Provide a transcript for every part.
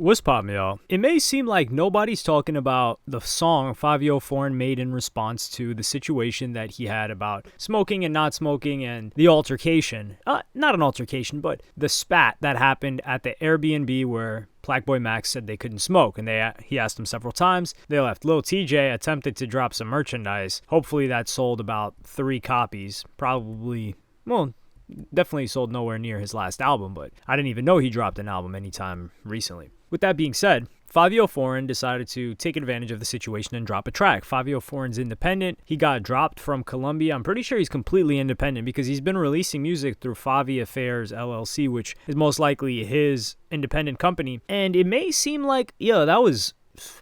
What's poppin', y'all? It may seem like nobody's talking about the song Fivio Foreign made in response to the situation that he had about smoking and not smoking and the altercation. Not an altercation, but the spat that happened at the Airbnb where PlaqueBoyMax said they couldn't smoke, and he asked them several times. They left. Lil TJ attempted to drop some merchandise. Hopefully that sold about 3 copies. Probably, well, definitely sold nowhere near his last album, but I didn't even know he dropped an album anytime recently. With that being said, Fivio Foreign decided to take advantage of the situation and drop a track. Fivio Foreign's independent. He got dropped from Columbia. I'm pretty sure he's completely independent because he's been releasing music through Fivio Affairs LLC, which is most likely his independent company. And it may seem like, that was,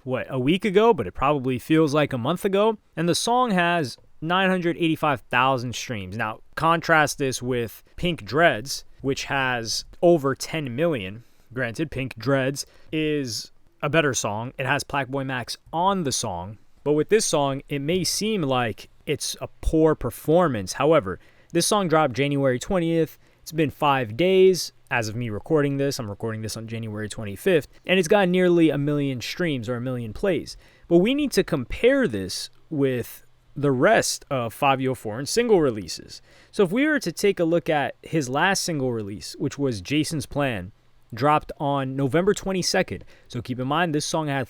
a week ago, but it probably feels like a month ago. And the song has 985,000 streams. Now, contrast this with Pink Dreads, which has over 10 million. Granted, Pink Dreads is a better song. It has PlaqueBoyMax on the song. But with this song, it may seem like it's a poor performance. However, this song dropped January 20th. It's been 5 days as of me recording this. I'm recording this on January 25th. And it's got nearly 1 million streams or 1 million plays. But we need to compare this with the rest of Fivio Foreign's single releases. So if we were to take a look at his last single release, which was Jason's Plan, dropped on November 22nd. So keep in mind, this song had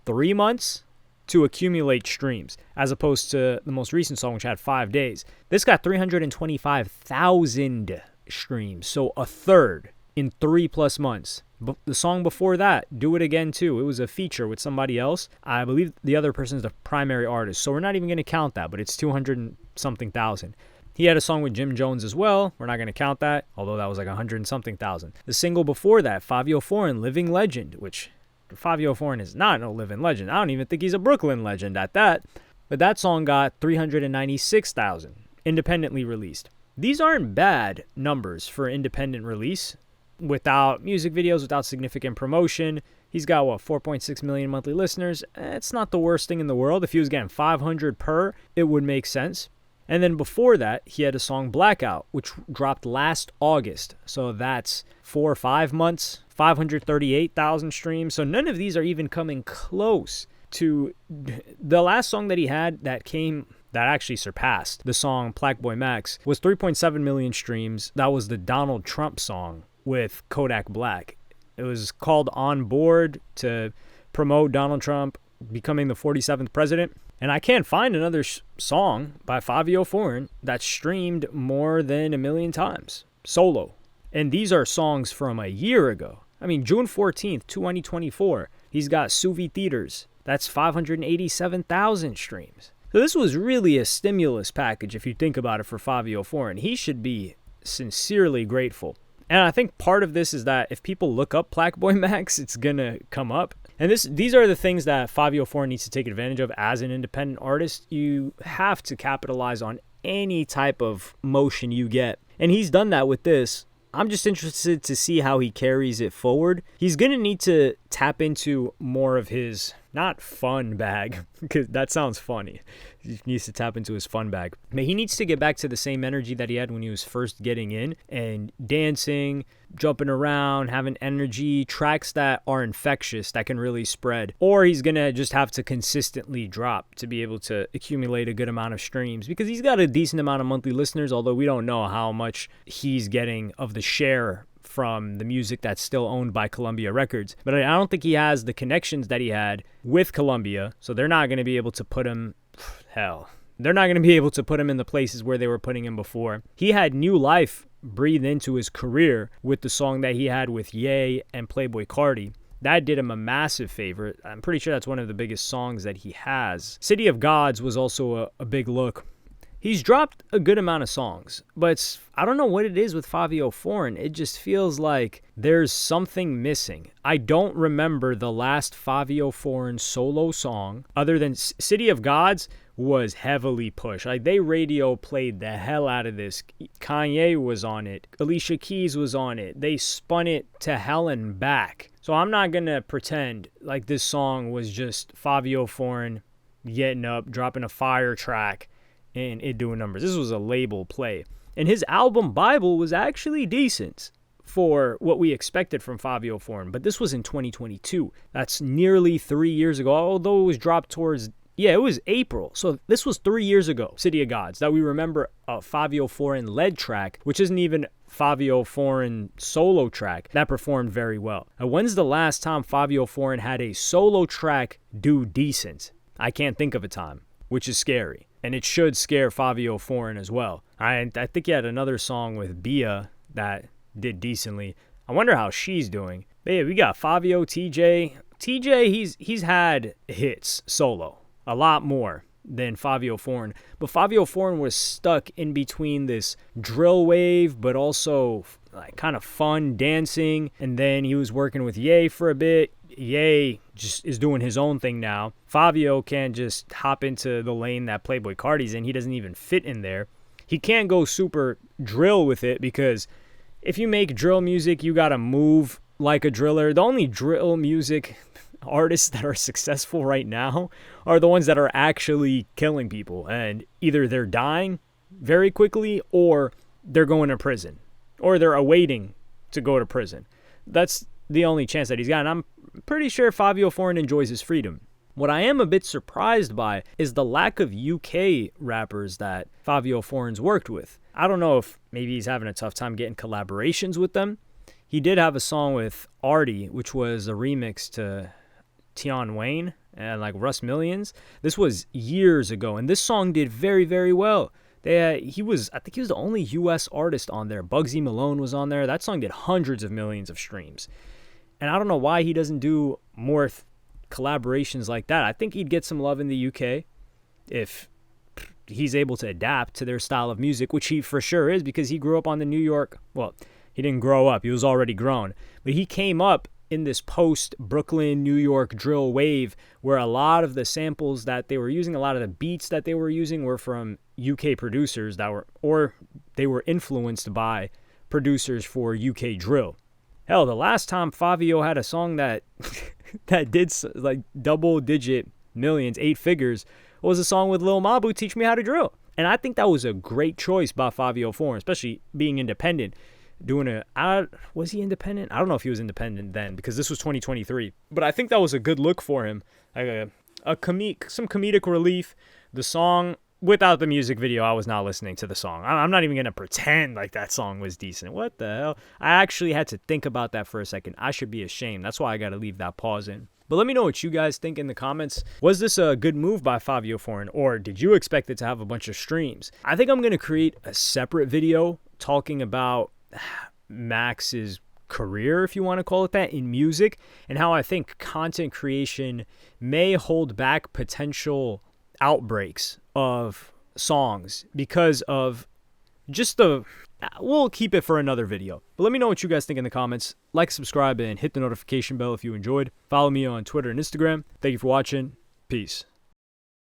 3 months to accumulate streams, as opposed to the most recent song, which had 5 days. This got 325,000 streams, so a third in 3+ months. But the song before that, Do It Again Too, it was a feature with somebody else. I believe the other person is the primary artist, so we're not even going to count that, but it's 200 and something thousand. He had a song with Jim Jones as well. We're not going to count that, although that was like 100 and something thousand. The single before that, Fivio Foreign, Living Legend, which Fivio Foreign is not no living legend. I don't even think he's a Brooklyn legend at that. But that song got 396,000, independently released. These aren't bad numbers for independent release. Without music videos, without significant promotion. He's got, 4.6 million monthly listeners. It's not the worst thing in the world. If he was getting 500 per, it would make sense. And then before that, he had a song Blackout, which dropped last August. So that's 4 or 5 months, 538,000 streams. So none of these are even coming close to the last song that he had that actually surpassed the song PlaqueBoyMax was 3.7 million streams. That was the Donald Trump song with Kodak Black. It was called On Board to promote Donald Trump becoming the 47th president. And I can't find another song by Fivio Foreign that streamed more than 1 million times, solo. And these are songs from a year ago. I mean, June 14th, 2024, he's got Suvi Theaters. That's 587,000 streams. So this was really a stimulus package if you think about it for Fivio Foreign. He should be sincerely grateful. And I think part of this is that if people look up PlaqueBoyMax, it's going to come up. And these are the things that Fivio Foreign needs to take advantage of as an independent artist. You have to capitalize on any type of motion you get. And he's done that with this. I'm just interested to see how he carries it forward. He's going to need to tap into more of his, not fun bag, because that sounds funny. He needs to tap into his fun bag. But he needs to get back to the same energy that he had when he was first getting in and dancing, jumping around, having energy, tracks that are infectious, that can really spread. Or he's going to just have to consistently drop to be able to accumulate a good amount of streams, because he's got a decent amount of monthly listeners, although we don't know how much he's getting of the share from the music that's still owned by Columbia Records. But I don't think he has the connections that he had with Columbia, so they're not going to be able to put him, they're not going to be able to put him in the places where they were putting him before. He had new life breathe into his career with the song that he had with Ye and Playboi Carti. That did him a massive favor. I'm pretty sure that's one of the biggest songs that he has. City of Gods was also a big look. He's dropped a good amount of songs, but I don't know what it is with Fivio Foreign. It just feels like there's something missing. I don't remember the last Fivio Foreign solo song other than City of Gods was heavily pushed. Like, they radio played the hell out of this. Kanye was on it. Alicia Keys was on it. They spun it to hell and back. So I'm not going to pretend like this song was just Fivio Foreign getting up, dropping a fire track, and it doing numbers. This was a label play. And his album Bible was actually decent for what we expected from Fivio Foreign, but this was in 2022. That's nearly 3 years ago, although it was dropped towards, it was April. So this was 3 years ago, City of Gods, that we remember a Fivio Foreign led track, which isn't even Fivio Foreign solo track, that performed very well. Now, when's the last time Fivio Foreign had a solo track do decent? I can't think of a time, which is scary. And it should scare Fivio Foreign as well. I think he had another song with Bia that did decently. I wonder how she's doing. But yeah, we got Fivio, TJ. TJ, he's had hits solo, a lot more than Fivio Foreign. But Fivio Foreign was stuck in between this drill wave, but also like kind of fun dancing. And then he was working with Ye for a bit. Ye just is doing his own thing now. Fivio can't just hop into the lane that Playboi Carti's in. He doesn't even fit in there. He can't go super drill with it because if you make drill music, you got to move like a driller. The only drill music artists that are successful right now are the ones that are actually killing people. And either they're dying very quickly or they're going to prison or they're awaiting to go to prison. That's the only chance that he's got. And I'm pretty sure Fivio Foreign enjoys his freedom. What I am a bit surprised by is the lack of UK rappers that Fivio Foreign's worked with. I don't know if maybe he's having a tough time getting collaborations with them. He did have a song with Artie, which was a remix to Tion Wayne and like Russ Millions. This was years ago, and this song did very, very well. I think he was the only US artist on there. Bugsy Malone was on there. That song did hundreds of millions of streams. And I don't know why he doesn't do more collaborations like that. I think he'd get some love in the UK if he's able to adapt to their style of music, which he for sure is because he grew up on the New York. Well, he didn't grow up. He was already grown. But he came up in this post-Brooklyn, New York drill wave where a lot of the samples that they were using, a lot of the beats that they were using were from UK producers they were influenced by producers for UK drill. Hell, the last time Fivio had a song that did like double-digit millions, 8 figures, was a song with Lil Mabu, Teach Me How to Drill. And I think that was a great choice by Fivio Foreign, especially being independent. Was he independent? I don't know if he was independent then because this was 2023. But I think that was a good look for him. Like some comedic relief. The song, without the music video, I was not listening to the song. I'm not even going to pretend like that song was decent. What the hell? I actually had to think about that for a second. I should be ashamed. That's why I got to leave that pause in. But let me know what you guys think in the comments. Was this a good move by Fivio Foreign, or did you expect it to have a bunch of streams? I think I'm going to create a separate video talking about Max's career, if you want to call it that, in music, and how I think content creation may hold back potential outbreaks of songs because of just we'll keep it for another video. But let me know what you guys think in the comments. Like, subscribe, and hit the notification bell if you enjoyed. Follow me on Twitter and Instagram. Thank you for watching. Peace.